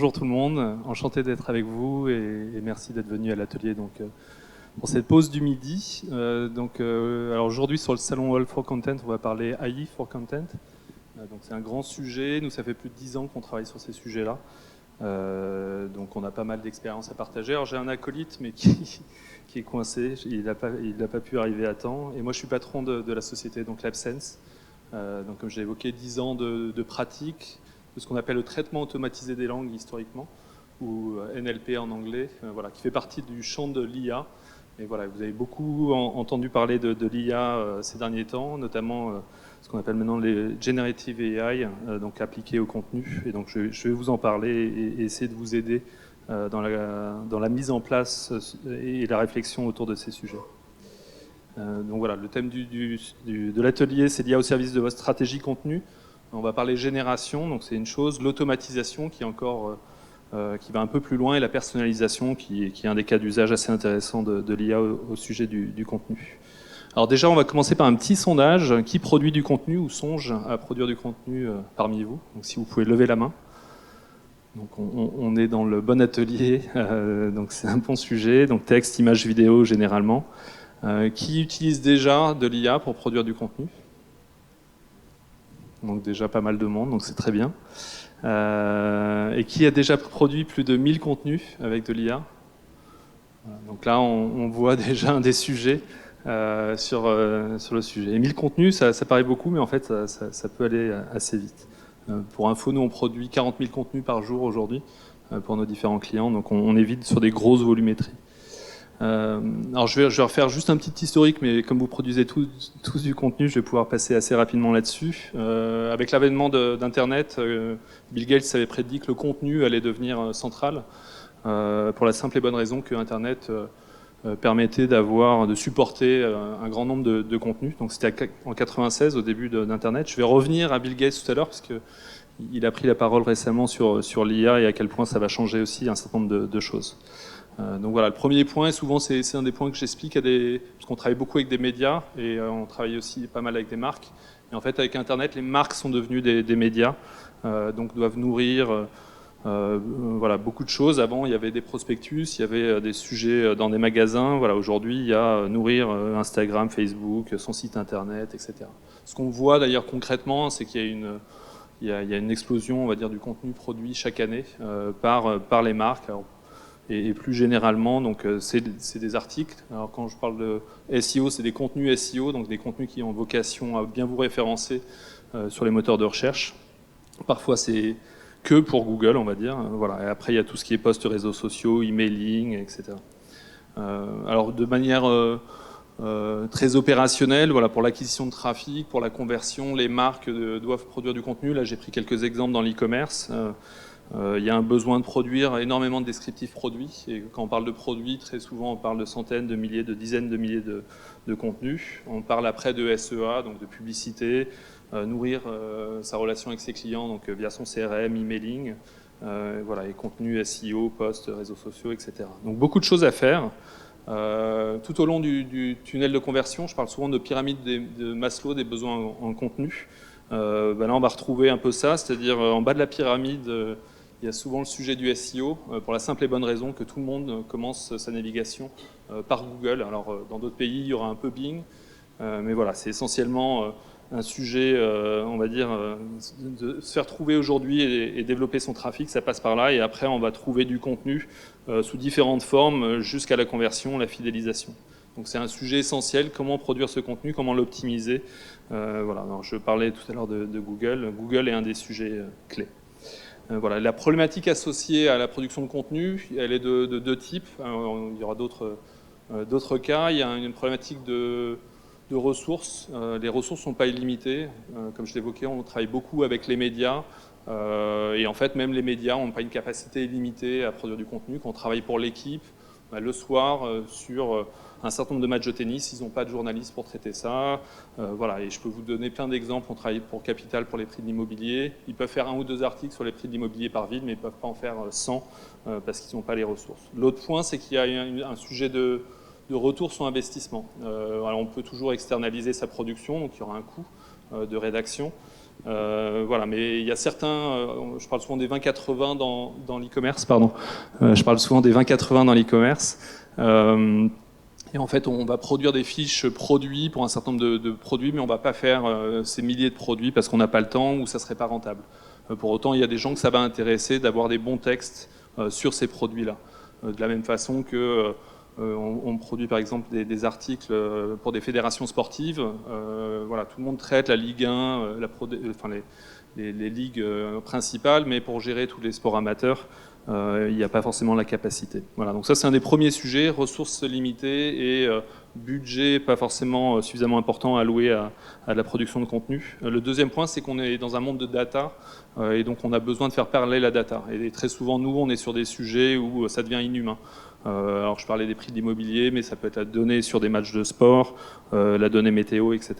bonjour tout le monde, enchanté d'être avec vous et merci d'être venu à l'atelier pour cette pause du midi. Alors aujourd'hui sur le salon All for Content, on va parler AI for Content. Donc c'est un grand sujet, nous ça fait plus de 10 ans qu'on travaille sur ces sujets-là. Donc on a pas mal d'expériences à partager. Alors j'ai un acolyte mais qui est coincé, il n'a pas pu arriver à temps. Et moi je suis patron de la société, donc LabSense. Donc comme j'ai évoqué, 10 ans de pratique de ce qu'on appelle le traitement automatisé des langues historiquement, ou NLP en anglais, voilà, qui fait partie du champ de l'IA. Et voilà, vous avez beaucoup entendu parler de l'IA ces derniers temps, notamment ce qu'on appelle maintenant les Generative AI, donc appliquées au contenu. Et donc je vais vous en parler et essayer de vous aider dans la mise en place et la réflexion autour de ces sujets. Donc voilà, le thème de l'atelier, c'est l'IA au service de votre stratégie contenu. On va parler génération, donc c'est une chose, l'automatisation qui est encore qui va un peu plus loin, et la personnalisation qui est un des cas d'usage assez intéressant de l'IA au sujet du contenu. Alors déjà, on va commencer par un petit sondage. Qui produit du contenu ou songe à produire du contenu parmi vous? Donc si vous pouvez lever la main. Donc on est dans le bon atelier, donc c'est un bon sujet. Donc texte, image, vidéo généralement. Qui utilise déjà de l'IA pour produire du contenu? Donc déjà pas mal de monde, donc c'est très bien. Et qui a déjà produit plus de 1000 contenus avec de l'IA? Donc là, on voit déjà un des sujets sur le sujet. Et 1000 contenus, ça paraît beaucoup, mais en fait, ça peut aller assez vite. Pour info, nous, on produit 40 000 contenus par jour aujourd'hui pour nos différents clients, donc on est vite sur des grosses volumétries. Alors je vais refaire juste un petit historique, mais comme vous produisez tous du contenu, je vais pouvoir passer assez rapidement là-dessus. Avec l'avènement d'Internet, Bill Gates avait prédit que le contenu allait devenir central, pour la simple et bonne raison que Internet permettait de supporter un grand nombre de contenus. Donc c'était en 96, au début d'Internet. Je vais revenir à Bill Gates tout à l'heure, parce que il a pris la parole récemment sur l'IA et à quel point ça va changer aussi un certain nombre de choses. Donc voilà, le premier point, et souvent c'est un des points que j'explique parce qu'on travaille beaucoup avec des médias et on travaille aussi pas mal avec des marques. Et en fait, avec Internet, les marques sont devenues des médias, donc doivent nourrir voilà, beaucoup de choses. Avant, il y avait des prospectus, il y avait des sujets dans des magasins. Voilà, aujourd'hui, il y a nourrir Instagram, Facebook, son site Internet, etc. Ce qu'on voit d'ailleurs concrètement, c'est qu'il y a une explosion, on va dire, du contenu produit chaque année par les marques. Alors, et plus généralement, donc c'est des articles. Alors quand je parle de SEO, c'est des contenus SEO, donc des contenus qui ont vocation à bien vous référencer sur les moteurs de recherche. Parfois c'est que pour Google, on va dire. Voilà. Et après il y a tout ce qui est posts réseaux sociaux, emailing, etc. Alors de manière très opérationnelle, voilà, pour l'acquisition de trafic, pour la conversion, les marques doivent produire du contenu. Là j'ai pris quelques exemples dans l'e-commerce. Il y a un besoin de produire énormément de descriptifs produits. Et quand on parle de produits, très souvent on parle de centaines de milliers, de dizaines de milliers de contenus. On parle après de SEA, donc de publicité, nourrir sa relation avec ses clients donc via son CRM, emailing, voilà, et contenus SEO, posts, réseaux sociaux, etc. Donc beaucoup de choses à faire. Tout au long du tunnel de conversion, je parle souvent de pyramide de Maslow des besoins en contenu. Là on va retrouver un peu ça, c'est-à-dire en bas de la pyramide, il y a souvent le sujet du SEO, pour la simple et bonne raison que tout le monde commence sa navigation par Google. Alors dans d'autres pays, il y aura un peu Bing, mais voilà, c'est essentiellement un sujet, on va dire, de se faire trouver aujourd'hui et développer son trafic, ça passe par là, et après on va trouver du contenu sous différentes formes jusqu'à la conversion, la fidélisation. Donc c'est un sujet essentiel, comment produire ce contenu, comment l'optimiser. Voilà. Alors, je parlais tout à l'heure de Google. Google est un des sujets clés. Voilà. La problématique associée à la production de contenu, elle est de deux types. Il y aura d'autres cas. Il y a une problématique de ressources. Les ressources ne sont pas illimitées. Comme je l'évoquais, on travaille beaucoup avec les médias. Et en fait, même les médias n'ont pas une capacité illimitée à produire du contenu. Quand on travaille pour l'équipe, le soir, sur un certain nombre de matchs de tennis, ils n'ont pas de journalistes pour traiter ça. Voilà, et je peux vous donner plein d'exemples. On travaille pour Capital pour les prix de l'immobilier. Ils peuvent faire 1 ou 2 articles sur les prix de l'immobilier par ville, mais ils ne peuvent pas en faire 100 parce qu'ils n'ont pas les ressources. L'autre point, c'est qu'il y a un sujet de de retour sur investissement. Alors on peut toujours externaliser sa production, donc il y aura un coût de rédaction. Voilà, mais il y a certains, je parle souvent des 20-80 dans l'e-commerce, pardon. Je parle souvent des 20-80 dans l'e-commerce. Et en fait, on va produire des fiches produits pour un certain nombre de produits, mais on ne va pas faire ces milliers de produits parce qu'on n'a pas le temps ou ça ne serait pas rentable. Pour autant, il y a des gens que ça va intéresser d'avoir des bons textes sur ces produits-là. De la même façon que on produit par exemple des articles pour des fédérations sportives. Voilà, tout le monde traite la Ligue 1, enfin les ligues principales, mais pour gérer tous les sports amateurs, il n'y a pas forcément la capacité. Voilà, donc ça c'est un des premiers sujets, ressources limitées et budget pas forcément suffisamment important alloué à la production de contenu. Le deuxième point, c'est qu'on est dans un monde de data et donc on a besoin de faire parler la data. Et très souvent, nous, on est sur des sujets où ça devient inhumain. Alors je parlais des prix de l'immobilier, mais ça peut être la donnée sur des matchs de sport, la donnée météo, etc.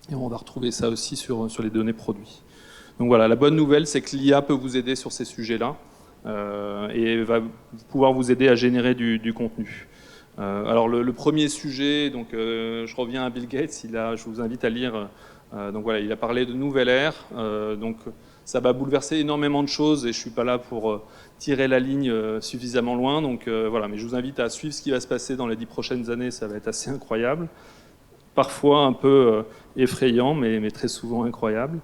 Et on va retrouver ça aussi sur les données produits. Donc voilà, la bonne nouvelle, c'est que l'IA peut vous aider sur ces sujets-là. Et va pouvoir vous aider à générer du contenu. Alors le premier sujet, donc je reviens à Bill Gates, je vous invite à lire, donc voilà, il a parlé de nouvelle ère, donc ça va bouleverser énormément de choses et je suis pas là pour tirer la ligne suffisamment loin, donc voilà, mais je vous invite à suivre ce qui va se passer dans les 10 prochaines années, ça va être assez incroyable, parfois un peu effrayant, mais très souvent incroyable.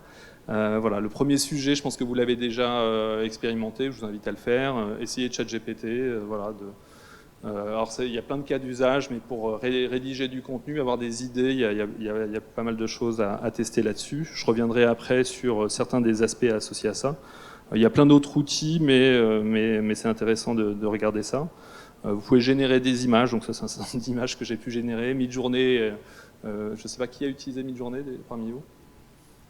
Voilà, le premier sujet, je pense que vous l'avez déjà expérimenté, je vous invite à le faire. Essayez ChatGPT, voilà. Alors il y a plein de cas d'usage, mais pour rédiger du contenu, avoir des idées, il y a pas mal de choses à tester là-dessus. Je reviendrai après sur certains des aspects associés à ça. Il y a plein d'autres outils, mais c'est intéressant de regarder ça. Vous pouvez générer des images, donc ça c'est un certain nombre d'images que j'ai pu générer. Midjourney, je ne sais pas qui a utilisé Midjourney parmi vous.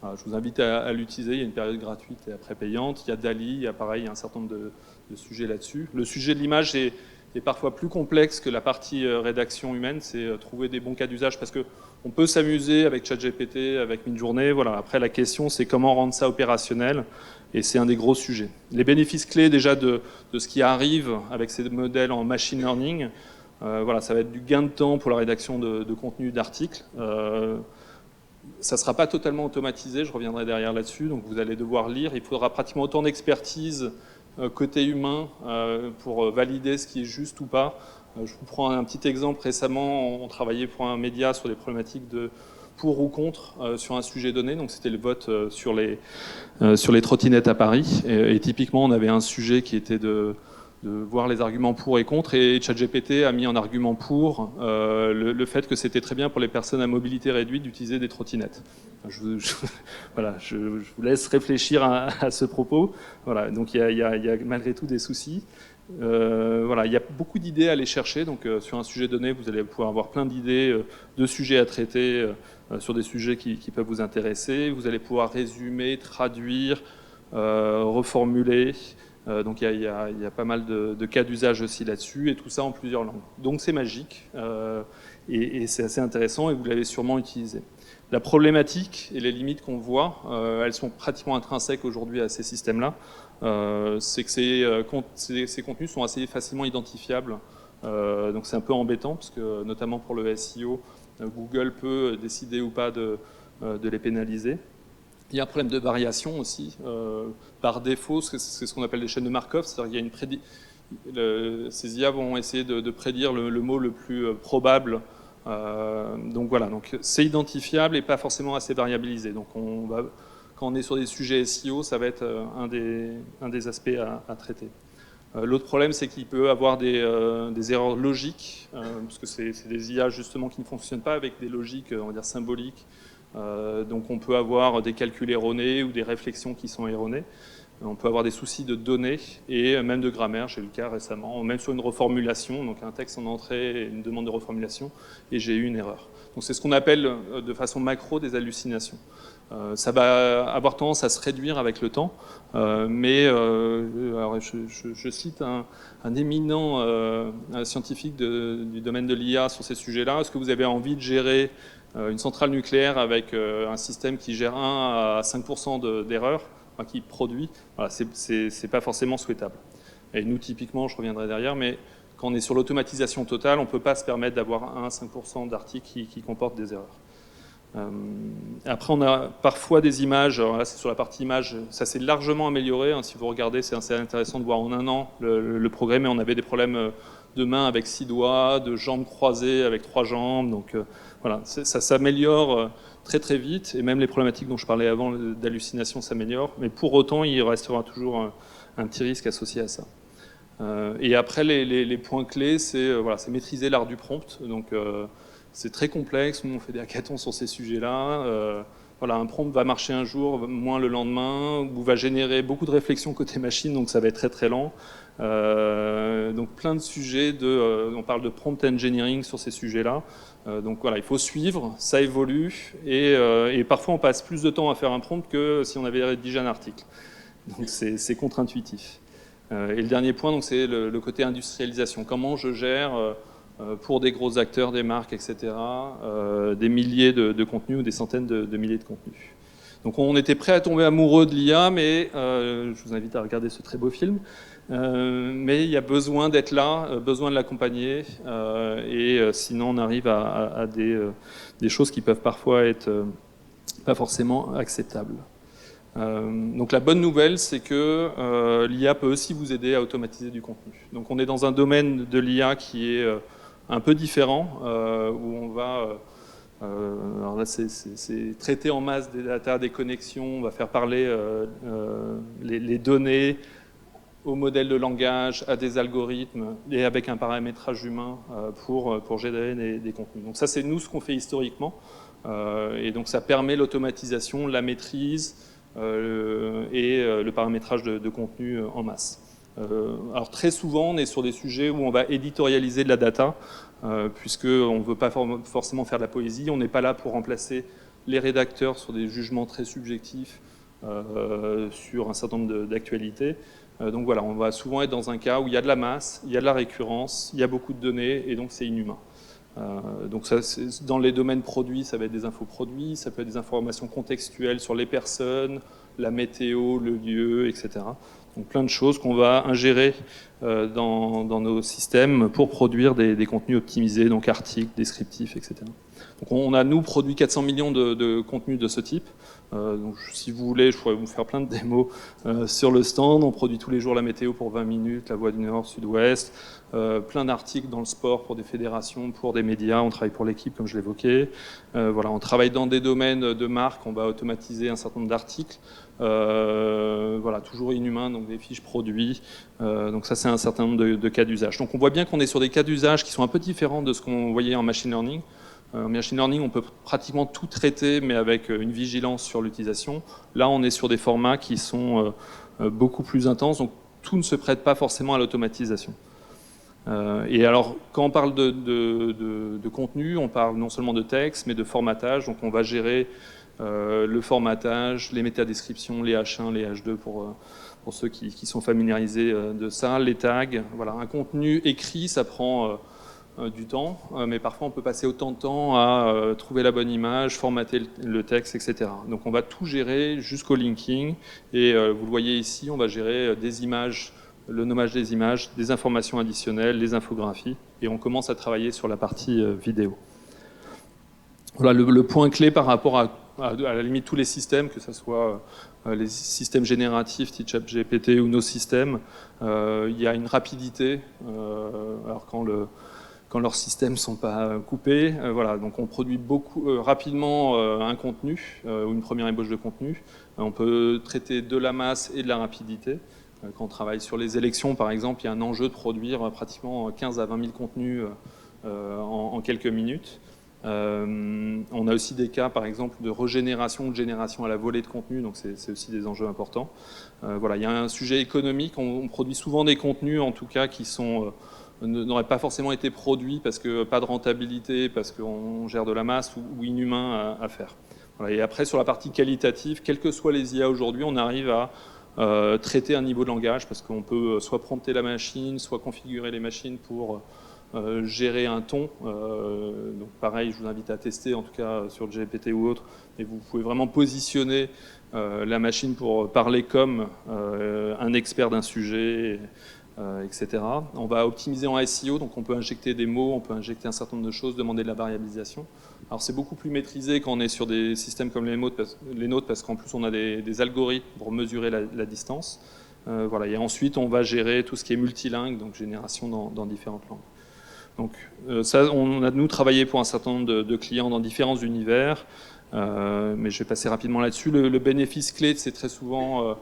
Je vous invite à l'utiliser, il y a une période gratuite et après payante. Il y a DALL-E, il y a pareil, un certain nombre de sujets là-dessus. Le sujet de l'image est parfois plus complexe que la partie rédaction humaine, c'est trouver des bons cas d'usage parce qu'on peut s'amuser avec ChatGPT, avec Midjourney. Voilà. Après, la question, c'est comment rendre ça opérationnel et c'est un des gros sujets. Les bénéfices clés déjà de ce qui arrive avec ces modèles en machine learning, voilà, ça va être du gain de temps pour la rédaction de contenu d'articles. Ça ne sera pas totalement automatisé, je reviendrai derrière là-dessus, donc vous allez devoir lire. Il faudra pratiquement autant d'expertise côté humain pour valider ce qui est juste ou pas. Je vous prends un petit exemple. Récemment, on travaillait pour un média sur les problématiques de pour ou contre sur un sujet donné. Donc c'était le vote sur les trottinettes à Paris. Et typiquement, on avait un sujet qui était de voir les arguments pour et contre, et ChatGPT a mis en argument pour le fait que c'était très bien pour les personnes à mobilité réduite d'utiliser des trottinettes. Voilà, je vous laisse réfléchir à ce propos. Voilà, donc il y a malgré tout des soucis. Voilà, il y a beaucoup d'idées à aller chercher, donc sur un sujet donné, vous allez pouvoir avoir plein d'idées de sujets à traiter sur des sujets qui peuvent vous intéresser. Vous allez pouvoir résumer, traduire, reformuler. Donc il y a pas mal de cas d'usage aussi là-dessus, et tout ça en plusieurs langues. Donc c'est magique, et c'est assez intéressant, et vous l'avez sûrement utilisé. La problématique et les limites qu'on voit, elles sont pratiquement intrinsèques aujourd'hui à ces systèmes-là. C'est que ces contenus sont assez facilement identifiables, donc c'est un peu embêtant, parce que notamment pour le SEO, Google peut décider ou pas de les pénaliser. Il y a un problème de variation aussi. Par défaut, c'est ce qu'on appelle les chaînes de Markov, c'est-à-dire qu'il y a ces IA vont essayer de prédire le mot le plus probable. Donc voilà, donc c'est identifiable et pas forcément assez variabilisé. Donc quand on est sur des sujets SEO, ça va être un des aspects à traiter. L'autre problème, c'est qu'il peut avoir des erreurs logiques, parce que c'est des IA justement qui ne fonctionnent pas avec des logiques, on va dire, symboliques. Donc on peut avoir des calculs erronés ou des réflexions qui sont erronées. On peut avoir des soucis de données et même de grammaire, j'ai eu le cas récemment, même sur une reformulation, donc un texte en entrée et une demande de reformulation, et j'ai eu une erreur. Donc c'est ce qu'on appelle de façon macro des hallucinations. Ça va avoir tendance à se réduire avec le temps, mais alors je cite un éminent scientifique du domaine de l'IA sur ces sujets-là. Est-ce que vous avez envie de gérer une centrale nucléaire avec un système qui gère 1 à 5% d'erreurs, enfin, qui produit? Voilà, c'est pas forcément souhaitable. Et nous, typiquement, je reviendrai derrière, mais quand on est sur l'automatisation totale, on ne peut pas se permettre d'avoir 1 à 5% d'articles qui comportent des erreurs. Après, on a parfois des images, alors là c'est sur la partie image, ça s'est largement amélioré, hein, si vous regardez, c'est assez intéressant de voir en un an le progrès, mais on avait des problèmes de mains avec 6 doigts, de jambes croisées avec 3 jambes, donc voilà, ça s'améliore très très vite, et même les problématiques dont je parlais avant d'hallucination s'améliorent, mais pour autant il restera toujours un petit risque associé à ça. Et après les points clés, c'est voilà, maîtriser l'art du prompt, donc c'est très complexe, nous on fait des hackathons sur ces sujets-là. Voilà, un prompt va marcher un jour, moins le lendemain, ou va générer beaucoup de réflexions côté machine, donc ça va être très très lent. Donc plein de sujets, on parle de prompt engineering sur ces sujets-là. Donc voilà, il faut suivre, ça évolue, et parfois on passe plus de temps à faire un prompt que si on avait rédigé un article. Donc c'est contre-intuitif. Et le dernier point, c'est le côté industrialisation. Comment je gère pour des gros acteurs, des marques, etc., des milliers de contenus ou des centaines de milliers de contenus. Donc on était prêt à tomber amoureux de l'IA, mais je vous invite à regarder ce très beau film. Mais il y a besoin d'être là, besoin de l'accompagner, et sinon on arrive à des choses qui peuvent parfois être pas forcément acceptables. Donc la bonne nouvelle, c'est que l'IA peut aussi vous aider à automatiser du contenu. Donc on est dans un domaine de l'IA qui est un peu différent, où on va... alors là, c'est traiter en masse des data, des connexions, on va faire parler les données au modèle de langage, à des algorithmes, et avec un paramétrage humain pour générer des contenus. Donc ça, c'est nous ce qu'on fait historiquement, et donc ça permet l'automatisation, la maîtrise, et le paramétrage de contenu en masse. Alors très souvent, on est sur des sujets où on va éditorialiser de la data, puisqu'on ne veut pas forcément faire de la poésie, on n'est pas là pour remplacer les rédacteurs sur des jugements très subjectifs sur un certain nombre d'actualités. Donc voilà, on va souvent être dans un cas où il y a de la masse, il y a de la récurrence, il y a beaucoup de données, et donc c'est inhumain. Donc ça, dans les domaines produits, ça va être des infoproduits, ça peut être des informations contextuelles sur les personnes, la météo, le lieu, etc. Donc plein de choses qu'on va ingérer dans nos systèmes pour produire des contenus optimisés, donc articles, descriptifs, etc. Donc on a, nous, produit 400 millions de contenus de ce type. Donc, si vous voulez, je pourrais vous faire plein de démos sur le stand. On produit tous les jours la météo pour 20 minutes, la Voix du Nord, Sud-Ouest, plein d'articles dans le sport pour des fédérations, pour des médias. On travaille pour l'équipe, comme je l'évoquais. Voilà, on travaille dans des domaines de marque. On va automatiser un certain nombre d'articles. Voilà, toujours inhumain, donc des fiches produits. Donc ça, c'est un certain nombre de cas d'usage. Donc on voit bien qu'on est sur des cas d'usage qui sont un peu différents de ce qu'on voyait en machine learning. En machine learning, on peut pratiquement tout traiter, mais avec une vigilance sur l'utilisation. Là, on est sur des formats qui sont beaucoup plus intenses, donc tout ne se prête pas forcément à l'automatisation. Et alors, quand on parle de contenu, on parle non seulement de texte, mais de formatage. Donc on va gérer le formatage, les métadescriptions, les H1, les H2 pour ceux qui sont familiarisés de ça, les tags. Voilà, un contenu écrit, ça prend du temps, mais parfois on peut passer autant de temps à trouver la bonne image, formater le texte, etc. Donc on va tout gérer jusqu'au linking, et vous le voyez ici, on va gérer des images, le nommage des images, des informations additionnelles, les infographies, et on commence à travailler sur la partie vidéo. Voilà le point clé par rapport à la limite tous les systèmes, que ce soit les systèmes génératifs, type ChatGPT ou nos systèmes, il y a une rapidité, alors quand leurs systèmes ne sont pas coupés. Voilà, donc on produit rapidement un contenu ou une première ébauche de contenu. On peut traiter de la masse et de la rapidité. Quand on travaille sur les élections, par exemple, il y a un enjeu de produire pratiquement 15 à 20 000 contenus en quelques minutes. On a aussi des cas, par exemple, de régénération ou de génération à la volée de contenu, donc c'est aussi des enjeux importants. Voilà, il y a un sujet économique. On produit souvent des contenus, en tout cas, qui n'auraient pas forcément été produits parce que pas de rentabilité, parce qu'on gère de la masse ou inhumain à faire. Voilà, et après, sur la partie qualitative, quelles que soient les IA aujourd'hui, on arrive à traiter un niveau de langage, parce qu'on peut soit prompter la machine, soit configurer les machines pour gérer un ton. Donc pareil, je vous invite à tester, en tout cas sur le GPT ou autre, et vous pouvez vraiment positionner la machine pour parler comme un expert d'un sujet. etc. On va optimiser en SEO, donc on peut injecter des mots, on peut injecter un certain nombre de choses, demander de la variabilisation. Alors c'est beaucoup plus maîtrisé quand on est sur des systèmes comme les nôtres, parce qu'en plus on a des algorithmes pour mesurer la distance. Voilà. Et ensuite on va gérer tout ce qui est multilingue, donc génération dans différentes langues. Donc ça, on a nous travaillé pour un certain nombre de clients dans différents univers, mais je vais passer rapidement là-dessus. Le bénéfice clé, c'est très souvent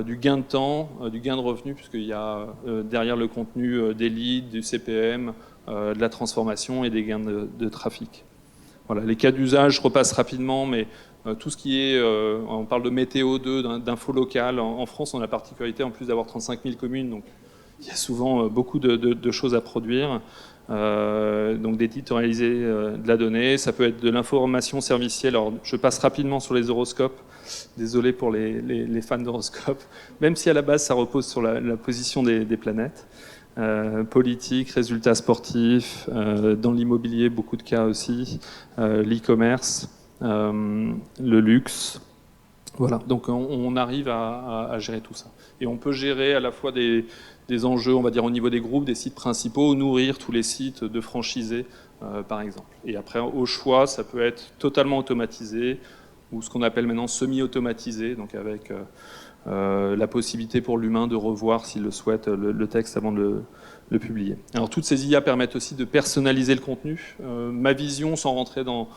du gain de temps, du gain de revenus, puisqu'il y a derrière le contenu des leads, du CPM, de la transformation et des gains de trafic. Voilà, les cas d'usage, je repasse rapidement, mais tout ce qui est, on parle de météo 2, d'info locale. En France, on a la particularité, en plus d'avoir 35 000 communes, donc il y a souvent beaucoup de choses à produire. Donc d'éditorialiser de la donnée, ça peut être de l'information servicielle. Alors je passe rapidement sur les horoscopes, désolé pour les fans d'horoscopes, même si à la base ça repose sur la position des planètes. Politique, résultats sportifs, dans l'immobilier beaucoup de cas aussi, l'e-commerce, le luxe. Voilà, donc on arrive à gérer tout ça. Et on peut gérer à la fois des enjeux, on va dire au niveau des groupes, des sites principaux, nourrir tous les sites de franchisés, par exemple. Et après, au choix, ça peut être totalement automatisé, ou ce qu'on appelle maintenant semi-automatisé, donc avec la possibilité pour l'humain de revoir, s'il le souhaite, le texte avant de le publier. Alors toutes ces IA permettent aussi de personnaliser le contenu. Ma vision, sans rentrer dans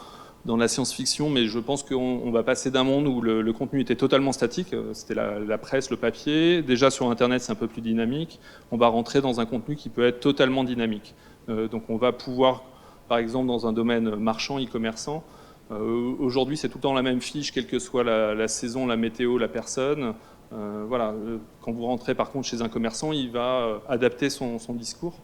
la science-fiction, mais je pense qu'on va passer d'un monde où le contenu était totalement statique, c'était la presse, le papier. Déjà sur Internet, c'est un peu plus dynamique. On va rentrer dans un contenu qui peut être totalement dynamique. Donc on va pouvoir, par exemple, dans un domaine marchand, e-commerçant, aujourd'hui c'est tout le temps la même fiche, quelle que soit la saison, la météo, la personne. Voilà. Quand vous rentrez par contre chez un commerçant, il va adapter son discours.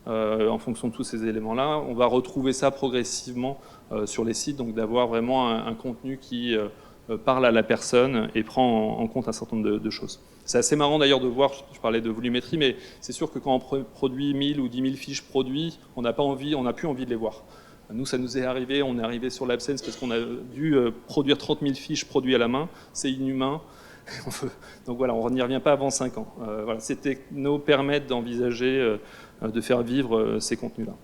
En fonction de tous ces éléments-là. On va retrouver ça progressivement sur les sites, donc d'avoir vraiment un contenu qui parle à la personne et prend en compte un certain nombre de choses. C'est assez marrant d'ailleurs de voir, je parlais de volumétrie, mais c'est sûr que quand on produit 1000 ou 10 000 fiches produits, on n'a plus envie de les voir. Nous, ça nous est arrivé, on est arrivé sur l'AdSense parce qu'on a dû produire 30 000 fiches produites à la main, c'est inhumain. Donc voilà, on n'y revient pas avant 5 ans. Voilà, ces technos permettent d'envisager de faire vivre ces contenus-là.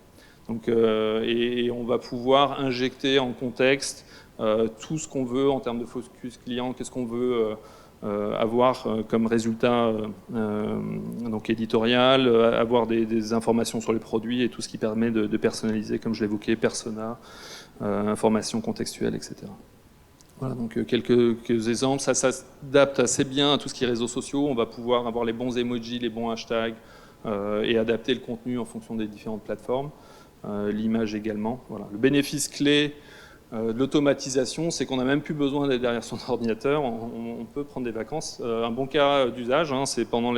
Donc, et on va pouvoir injecter en contexte tout ce qu'on veut en termes de focus client, qu'est-ce qu'on veut avoir comme résultat donc éditorial, avoir des informations sur les produits et tout ce qui permet de personnaliser, comme je l'évoquais, persona, information contextuelle, etc. Voilà, donc quelques exemples. Ça s'adapte assez bien à tout ce qui est réseaux sociaux. On va pouvoir avoir les bons emojis, les bons hashtags et adapter le contenu en fonction des différentes plateformes. L'image également. Voilà. Le bénéfice clé de l'automatisation, c'est qu'on n'a même plus besoin d'être derrière son ordinateur. On peut prendre des vacances. Un bon cas d'usage, hein, c'est pendant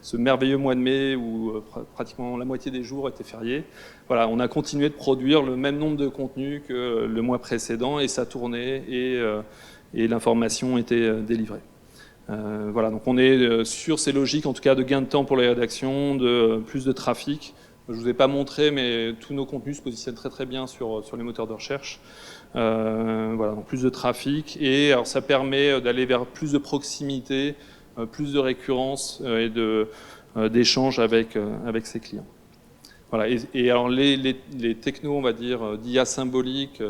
ce merveilleux mois de mai où pratiquement la moitié des jours étaient fériés. Voilà, on a continué de produire le même nombre de contenus que le mois précédent et ça tournait et l'information était délivrée. Voilà, donc on est sur ces logiques, en tout cas de gain de temps pour les rédactions, de plus de trafic. Je ne vous ai pas montré, mais tous nos contenus se positionnent très très bien sur les moteurs de recherche. Voilà, donc plus de trafic et alors ça permet d'aller vers plus de proximité, plus de récurrence et d'échange avec ses clients. Voilà, et alors les technos, on va dire, d'IA symbolique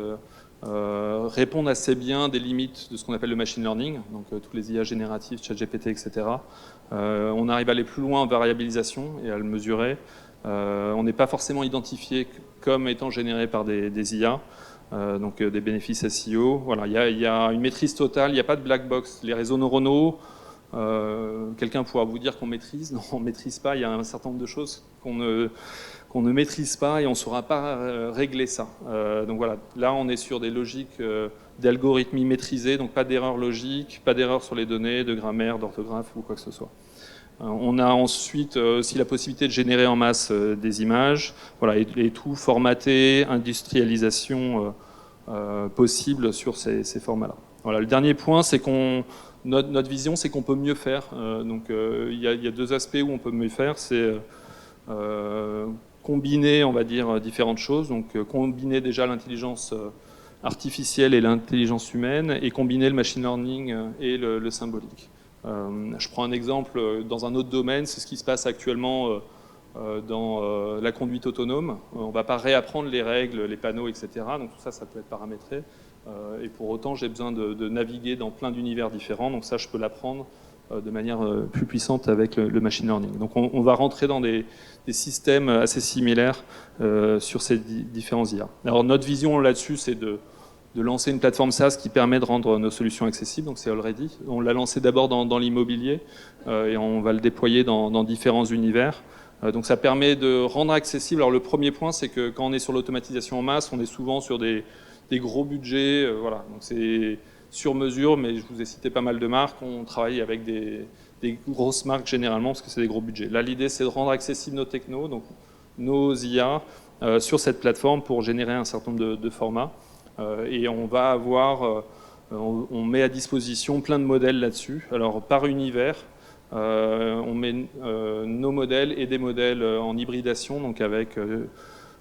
répondent assez bien des limites de ce qu'on appelle le machine learning, donc tous les IA génératives, ChatGPT, etc. On arrive à aller plus loin en variabilisation et à le mesurer. On n'est pas forcément identifié comme étant généré par des IA, donc des bénéfices SEO. Voilà, il y a une maîtrise totale, il n'y a pas de black box. Les réseaux neuronaux, quelqu'un pourra vous dire qu'on maîtrise. Non, on ne maîtrise pas. Il y a un certain nombre de choses qu'on ne maîtrise pas et on ne saura pas régler ça. Donc voilà, là on est sur des logiques d'algorithmie maîtrisée, donc pas d'erreur logique, pas d'erreur sur les données, de grammaire, d'orthographe ou quoi que ce soit. On a ensuite aussi la possibilité de générer en masse des images, voilà, et tout formaté, industrialisation possible sur ces formats-là. Voilà, le dernier point, c'est notre vision, c'est qu'on peut mieux faire. Donc il y a deux aspects où on peut mieux faire, c'est combiner, on va dire, différentes choses. Donc combiner déjà l'intelligence artificielle et l'intelligence humaine, et combiner le machine learning et le symbolique. Je prends un exemple dans un autre domaine, c'est ce qui se passe actuellement dans la conduite autonome. On ne va pas réapprendre les règles, les panneaux, etc. Donc tout ça, ça peut être paramétré. Et pour autant, j'ai besoin de naviguer dans plein d'univers différents. Donc ça, je peux l'apprendre de manière plus puissante avec le machine learning. Donc on va rentrer dans des systèmes assez similaires sur ces différents IA. Alors notre vision là-dessus, c'est de lancer une plateforme SaaS qui permet de rendre nos solutions accessibles, donc c'est Already. On l'a lancé d'abord dans l'immobilier et on va le déployer dans différents univers. Donc ça permet de rendre accessible. Alors le premier point, c'est que quand on est sur l'automatisation en masse, on est souvent sur des gros budgets, voilà. Donc c'est sur mesure, mais je vous ai cité pas mal de marques. On travaille avec des grosses marques généralement parce que c'est des gros budgets. Là, l'idée, c'est de rendre accessibles nos technos, donc nos IA, sur cette plateforme pour générer un certain nombre de formats. Et on va avoir, on met à disposition plein de modèles là-dessus. Alors par univers, on met nos modèles et des modèles en hybridation, donc avec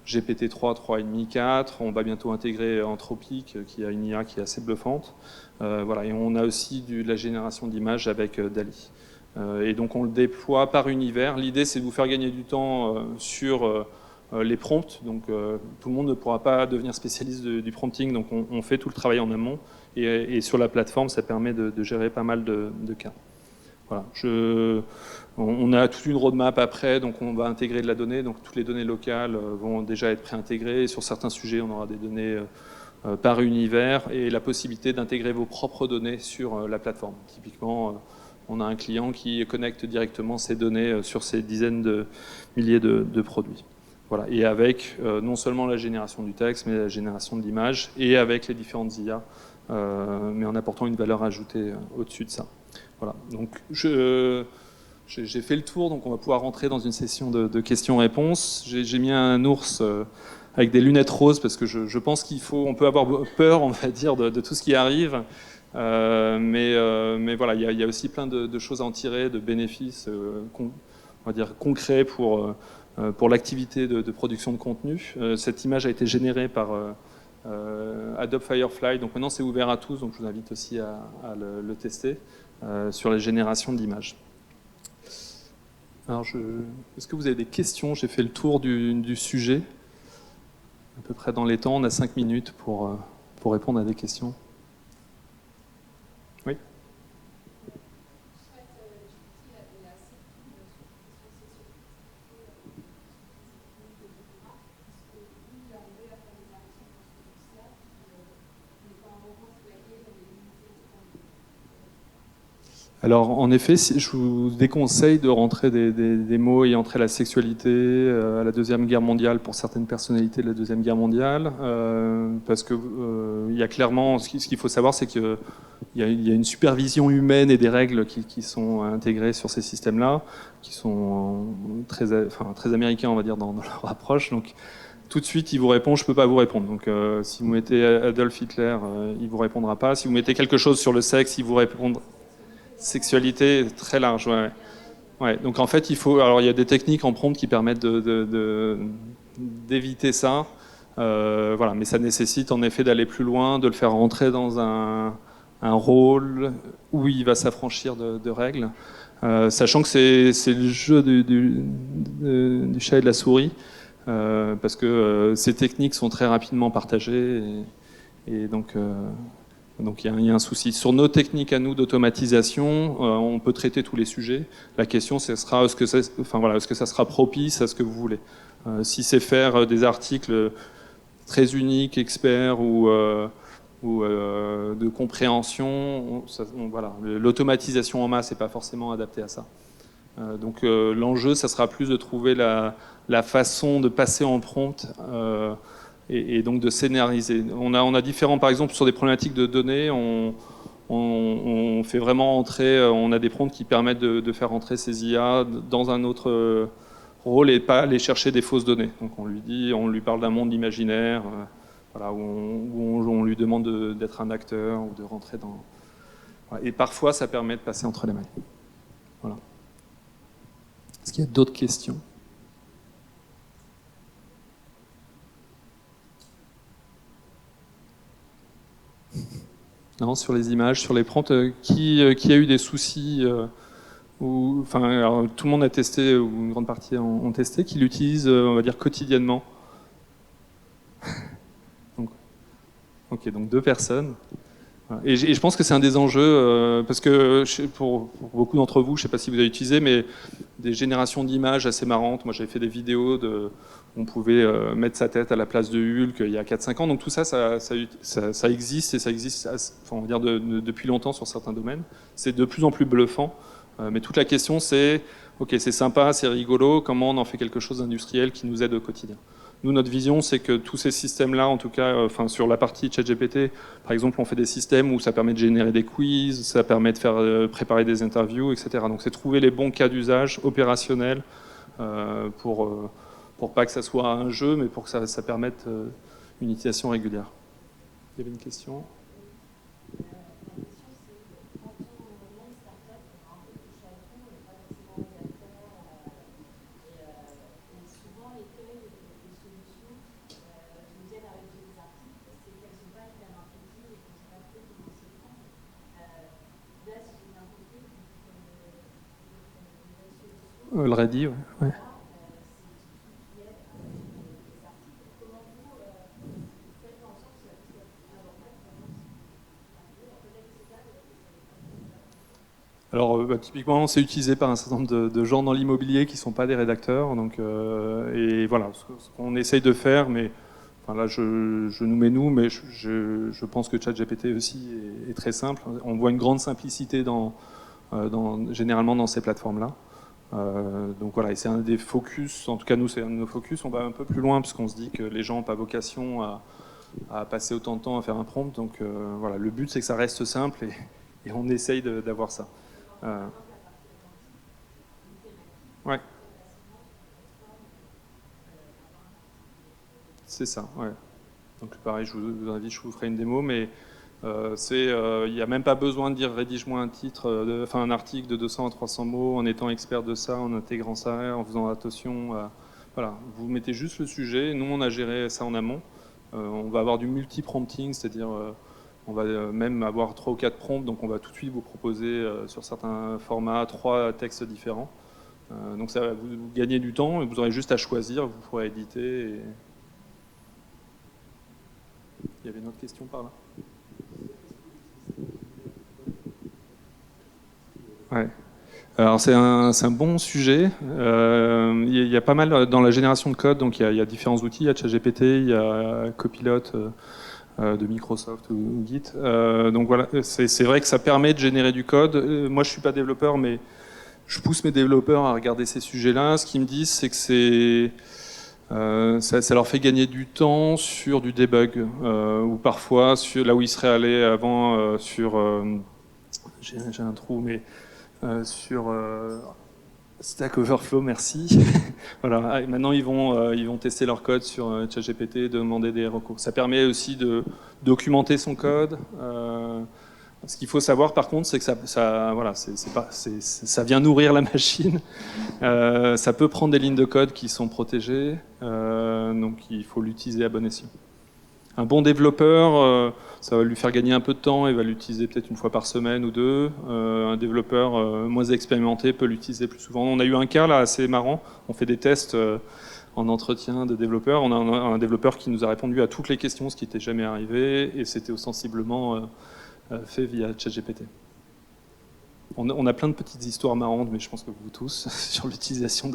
GPT-3, 3,5, 4. On va bientôt intégrer Anthropic, qui a une IA qui est assez bluffante. Voilà, et on a aussi de la génération d'images avec DALL-E. Et donc on le déploie par univers. L'idée, c'est de vous faire gagner du temps sur les prompts. Donc tout le monde ne pourra pas devenir spécialiste du prompting, donc on fait tout le travail en amont. Et sur la plateforme, ça permet de gérer pas mal de cas. Voilà. On a toute une roadmap après, donc on va intégrer de la donnée. Donc toutes les données locales vont déjà être préintégrées. Sur certains sujets, on aura des données par univers et la possibilité d'intégrer vos propres données sur la plateforme. Typiquement, on a un client qui connecte directement ses données sur ces dizaines de milliers de produits. Voilà. Et avec non seulement la génération du texte, mais la génération de l'image, et avec les différentes IA, mais en apportant une valeur ajoutée au-dessus de ça. Voilà. Donc j'ai fait le tour, donc on va pouvoir rentrer dans une session de questions-réponses. J'ai mis un ours avec des lunettes roses parce que je pense on peut avoir peur, on va dire, de tout ce qui arrive. Mais voilà, il y a aussi plein de choses à en tirer, de bénéfices, on va dire concrets pour l'activité de production de contenu. Cette image a été générée par Adobe Firefly, donc maintenant c'est ouvert à tous, donc je vous invite aussi à le tester sur les générations d'images. Alors, est-ce que vous avez des questions? J'ai fait le tour du sujet, à peu près dans les temps. On a 5 minutes pour répondre à des questions. Oui. Alors, en effet, je vous déconseille de rentrer des mots ayant trait à la sexualité, à la Deuxième Guerre mondiale pour certaines personnalités de la Deuxième Guerre mondiale, parce que il y a clairement, ce qu'il faut savoir, c'est qu'il y a une supervision humaine et des règles qui sont intégrées sur ces systèmes-là, qui sont très américains, on va dire, dans leur approche. Donc, tout de suite, il vous répond, je ne peux pas vous répondre. Donc, si vous mettez Adolf Hitler, il ne vous répondra pas. Si vous mettez quelque chose sur le sexe, il vous répondra. Sexualité très large, ouais. Ouais. Donc en fait, alors il y a des techniques en prompt qui permettent d'éviter ça. Voilà, mais ça nécessite en effet d'aller plus loin, de le faire rentrer dans un rôle où il va s'affranchir de règles, sachant que c'est le jeu du chat et de la souris, parce que ces techniques sont très rapidement partagées et donc il y a un souci. Sur nos techniques à nous d'automatisation, on peut traiter tous les sujets. La question, ce sera est-ce que ça sera propice à ce que vous voulez. Si c'est faire des articles très uniques, experts ou de compréhension, voilà, l'automatisation en masse n'est pas forcément adaptée à ça. Donc l'enjeu, ça sera plus de trouver la façon de passer en prompt et donc de scénariser. On a différents, par exemple, sur des problématiques de données, on fait vraiment entrer, on a des prompts qui permettent de faire entrer ces IA dans un autre rôle et pas aller chercher des fausses données. Donc on lui parle d'un monde imaginaire, voilà, où on lui demande d'être un acteur ou de rentrer dans. Voilà. Et parfois, ça permet de passer entre les mailles. Voilà. Est-ce qu'il y a d'autres questions ? Non, sur les images, sur les prompts, qui a eu des soucis alors, tout le monde a testé, ou une grande partie ont testé, qui l'utilisent, on va dire, quotidiennement. Donc, ok, donc 2 personnes. Voilà. Et je pense que c'est un des enjeux, parce que pour beaucoup d'entre vous, je ne sais pas si vous avez utilisé, mais des générations d'images assez marrantes. Moi, j'avais fait des vidéos où on pouvait mettre sa tête à la place de Hulk il y a 4-5 ans. Donc tout ça, ça existe, et ça existe, enfin, on va dire, depuis longtemps sur certains domaines. C'est de plus en plus bluffant. Mais toute la question, c'est, ok, c'est sympa, c'est rigolo, comment on en fait quelque chose d'industriel qui nous aide au quotidien. Nous, notre vision, c'est que tous ces systèmes-là, en tout cas, sur la partie ChatGPT, par exemple, on fait des systèmes où ça permet de générer des quiz, ça permet de faire préparer des interviews, etc. Donc, c'est trouver les bons cas d'usage opérationnels pour pas que ça soit un jeu, mais pour que ça permette une utilisation régulière. Il y avait une question ? Le Ready, ouais. Alors, typiquement, c'est utilisé par un certain nombre de gens dans l'immobilier qui ne sont pas des rédacteurs. Donc, et voilà, ce qu'on essaye de faire, mais enfin, là, je nous mets nous, mais je pense que ChatGPT aussi est très simple. On voit une grande simplicité généralement dans ces plateformes-là. Donc voilà, et c'est un des focus, en tout cas nous, c'est un de nos focus. On va un peu plus loin parce qu'on se dit que les gens n'ont pas vocation à passer autant de temps à faire un prompt. Donc voilà, le but, c'est que ça reste simple et on essaye d'avoir ça. Ouais. C'est ça, ouais. Donc pareil, je vous invite, je vous ferai une démo, mais il n'y a même pas besoin de dire rédige-moi un titre, enfin un article de 200 à 300 mots en étant expert de ça, en intégrant ça, en faisant attention. Voilà, vous mettez juste le sujet. Nous, on a géré ça en amont. On va avoir du multi-prompting, c'est-à-dire on va même avoir 3 ou 4 prompts, donc on va tout de suite vous proposer sur certains formats 3 textes différents. Donc ça va vous gagner du temps, et vous aurez juste à choisir, vous pourrez éditer. Il y avait une autre question par là. Ouais. Alors c'est un bon sujet. Il y a pas mal dans la génération de code, donc il y a différents outils. Il y a ChatGPT, il y a Copilot de Microsoft ou Git. Donc voilà, c'est vrai que ça permet de générer du code. Moi je suis pas développeur, mais je pousse mes développeurs à regarder ces sujets-là. Ce qu'ils me disent, c'est que ça leur fait gagner du temps sur du debug, ou parfois là où ils seraient allés avant j'ai un trou, mais sur Stack Overflow, merci. Voilà, et maintenant ils vont tester leur code sur ChatGPT, demander des recours. Ça permet aussi de documenter son code. Ce qu'il faut savoir par contre, c'est que ça vient nourrir la machine. Ça peut prendre des lignes de code qui sont protégées, donc il faut l'utiliser à bon escient. Un bon développeur, ça va lui faire gagner un peu de temps, il va l'utiliser peut-être une fois par semaine ou deux. Un développeur moins expérimenté peut l'utiliser plus souvent. On a eu un cas là assez marrant, on fait des tests en entretien de développeurs. On a un développeur qui nous a répondu à toutes les questions, ce qui n'était jamais arrivé, et c'était ostensiblement fait via ChatGPT. On a plein de petites histoires marrantes, mais je pense que vous tous, sur l'utilisation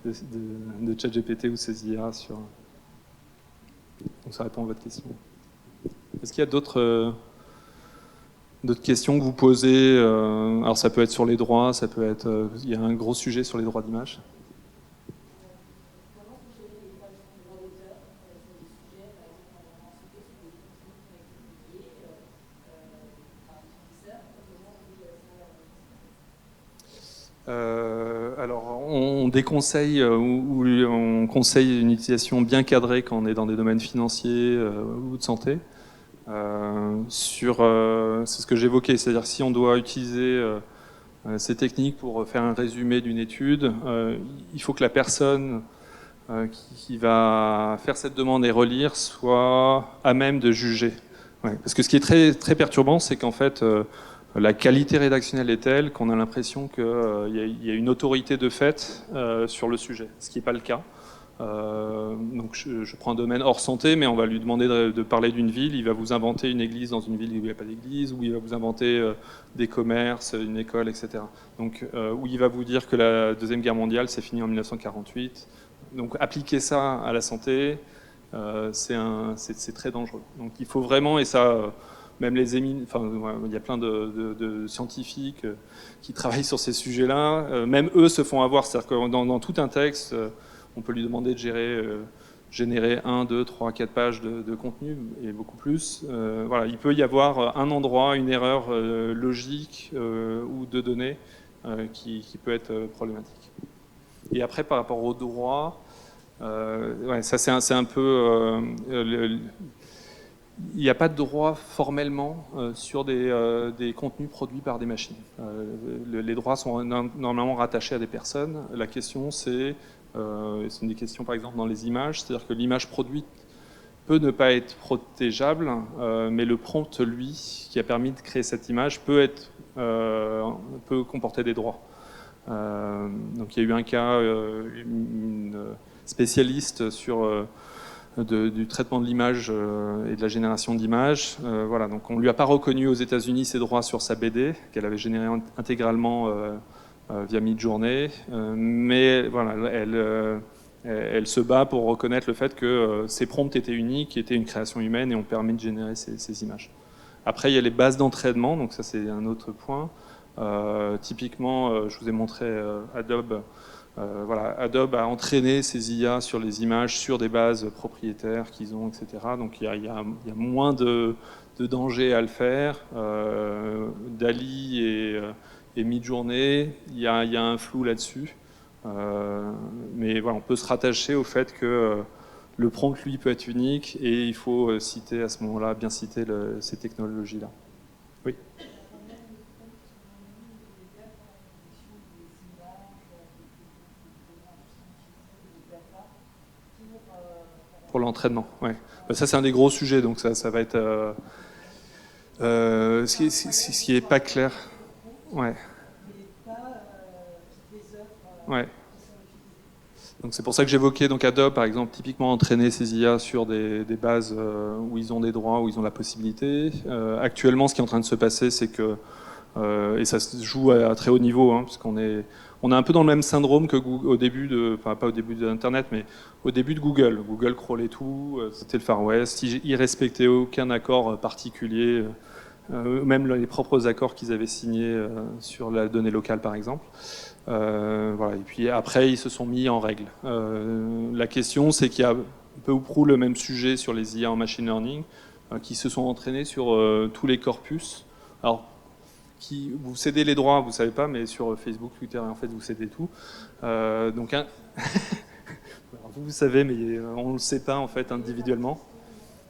de ChatGPT ou ses IA sur... Donc ça répond à votre question. Est-ce qu'il y a d'autres questions que vous posez? Alors ça peut être sur les droits, ça peut être... il y a un gros sujet sur les droits d'image. Alors, on déconseille ou on conseille une utilisation bien cadrée quand on est dans des domaines financiers ou de santé. C'est ce que j'évoquais, c'est-à-dire si on doit utiliser ces techniques pour faire un résumé d'une étude, il faut que la personne qui va faire cette demande et relire soit à même de juger. Ouais, parce que ce qui est très, très perturbant, c'est qu'en fait, la qualité rédactionnelle est telle qu'on a l'impression qu'il y a une autorité de fait sur le sujet, ce qui n'est pas le cas. Donc je prends un domaine hors santé, mais on va lui demander de parler d'une ville, il va vous inventer une église dans une ville où il n'y a pas d'église, ou il va vous inventer des commerces, une école, etc. Donc, où il va vous dire que la Deuxième Guerre mondiale s'est finie en 1948. Donc appliquer ça à la santé, c'est très dangereux. Donc il faut vraiment, et ça, même les enfin, il y a plein de scientifiques qui travaillent sur ces sujets-là, même eux se font avoir, c'est-à-dire que dans tout un texte, on peut lui demander de générer 1, 2, 3, 4 pages de contenu, et beaucoup plus. Voilà, il peut y avoir un endroit, une erreur logique ou de données qui peut être problématique. Et après, par rapport au droit, ouais, ça c'est un peu... il n'y a pas de droit formellement sur des contenus produits par des machines. Les droits sont normalement rattachés à des personnes. La question c'est une des questions par exemple dans les images, c'est-à-dire que l'image produite peut ne pas être protégeable, mais le prompt, lui, qui a permis de créer cette image, peut comporter des droits. Donc il y a eu un cas, une spécialiste du traitement de l'image et de la génération d'images. Voilà, donc on lui a pas reconnu aux États-Unis ses droits sur sa BD qu'elle avait générée intégralement via Midjourney, mais voilà, elle se bat pour reconnaître le fait que ces prompts étaient uniques, étaient une création humaine et ont permis de générer ces images. Après, il y a les bases d'entraînement, donc ça c'est un autre point. Typiquement, je vous ai montré Adobe. Voilà, Adobe a entraîné ses IA sur les images, sur des bases propriétaires qu'ils ont, etc. Donc il y a moins de danger à le faire. Dali et Midjourney, il y a un flou là-dessus. Mais voilà, on peut se rattacher au fait que le prompt, lui, peut être unique et il faut citer à ce moment-là, bien citer ces technologies-là. Oui. Pour l'entraînement, ouais. Ça, c'est un des gros sujets, donc ça va être... ce qui est pas clair. Ouais. Ouais. Donc c'est pour ça que j'évoquais donc Adobe, par exemple, typiquement entraîner ces IA sur des bases où ils ont des droits, où ils ont la possibilité. Actuellement, ce qui est en train de se passer, c'est que et ça se joue à très haut niveau, hein, parce on est un peu dans le même syndrome que Google, au début enfin pas au début de Internet, mais au début de Google. Google crawlait tout, c'était le Far West, ils respectaient aucun accord particulier, même les propres accords qu'ils avaient signés sur la donnée locale, par exemple. Voilà. Et puis après, ils se sont mis en règle. La question, c'est qu'il y a peu ou prou le même sujet sur les IA en machine learning, qui se sont entraînés sur tous les corpus. Alors, vous cédez les droits, vous savez pas, mais sur Facebook, Twitter, en fait, vous cédez tout. Donc, vous savez, mais on le sait pas en fait individuellement.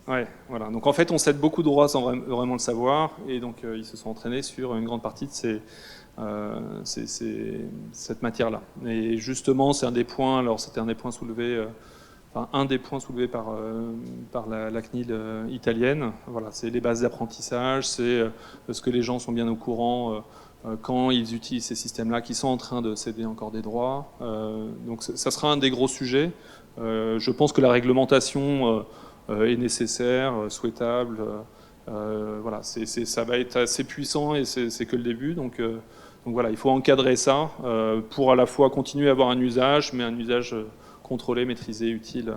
Ouais, voilà. Donc en fait, on cède beaucoup de droits sans vraiment le savoir, et donc ils se sont entraînés sur une grande partie de cette matière-là. Et justement, c'est un des points. Alors, c'était un des points soulevés. Enfin, un des points soulevés par la CNIL italienne. Voilà, c'est les bases d'apprentissage, c'est ce que les gens sont bien au courant quand ils utilisent ces systèmes-là, qui sont en train de céder encore des droits. Donc ça sera un des gros sujets. Je pense que la réglementation est nécessaire, souhaitable. Voilà, ça va être assez puissant et c'est que le début. Donc voilà, il faut encadrer ça pour à la fois continuer à avoir un usage, mais un usage contrôlé, maîtrisé, utile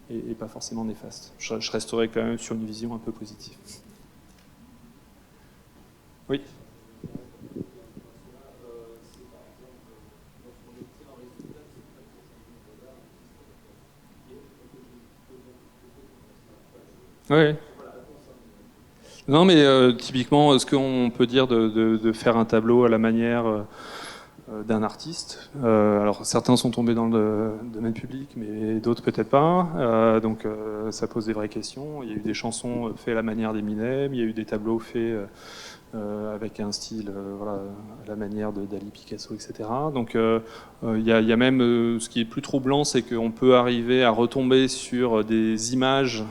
et pas forcément néfaste. Je resterai quand même sur une vision un peu positive. Oui. Oui. Non, mais typiquement, ce qu'on peut dire de faire un tableau à la manière d'un artiste. Alors certains sont tombés dans le domaine public, mais d'autres peut-être pas. Donc ça pose des vraies questions. Il y a eu des chansons faites à la manière d'Eminem, il y a eu des tableaux faits avec un style voilà, à la manière de Dali, Picasso, etc. Donc il y a même ce qui est plus troublant, c'est qu'on peut arriver à retomber sur des images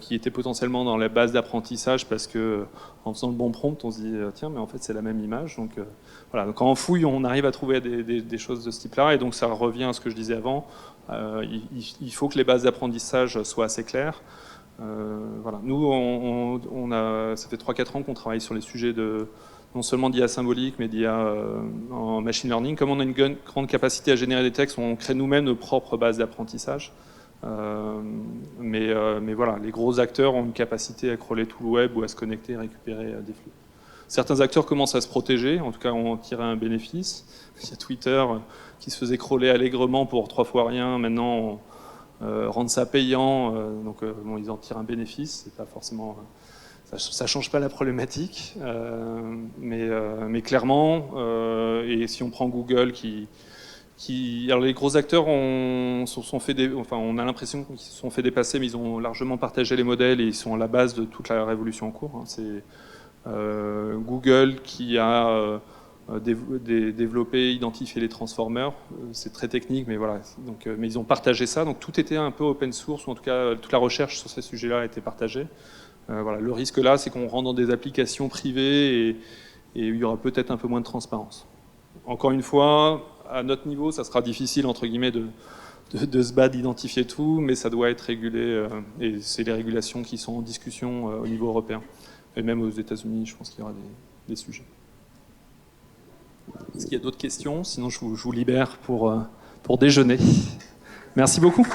qui était potentiellement dans la base d'apprentissage parce que en faisant le bon prompt, on se dit tiens, mais en fait c'est la même image. Donc voilà. Donc quand on fouille, on arrive à trouver des choses de ce type-là, et donc ça revient à ce que je disais avant. Il faut que les bases d'apprentissage soient assez claires. Voilà. Nous, ça fait 3-4 ans qu'on travaille sur les sujets non seulement d'IA symbolique, mais d'IA en machine learning. Comme on a une grande capacité à générer des textes, on crée nous-mêmes nos propres bases d'apprentissage. Mais voilà, les gros acteurs ont une capacité à crawler tout le web ou à se connecter et récupérer des flux. Certains acteurs commencent à se protéger, en tout cas ont tiré un bénéfice. Il y a Twitter qui se faisait crawler allègrement pour 3 fois rien, maintenant rendre ça payant, donc bon, ils en tirent un bénéfice, c'est pas forcément... ça change pas la problématique, mais clairement, et si on prend Google alors les gros acteurs on a l'impression qu'ils se sont fait dépasser, mais ils ont largement partagé les modèles et ils sont à la base de toute la révolution en cours. Hein. C'est Google qui a développé, identifié les transformers. C'est très technique, mais voilà. Donc, mais ils ont partagé ça. Donc tout était un peu open source, ou en tout cas toute la recherche sur ces sujets-là a été partagée. Voilà. Le risque là, c'est qu'on rentre dans des applications privées et il y aura peut-être un peu moins de transparence. Encore une fois, à notre niveau, ça sera difficile, entre guillemets, de se battre, d'identifier tout, mais ça doit être régulé, et c'est les régulations qui sont en discussion au niveau européen. Et même aux États-Unis, je pense qu'il y aura des sujets. Est-ce qu'il y a d'autres questions? Sinon, je vous libère pour déjeuner. Merci beaucoup.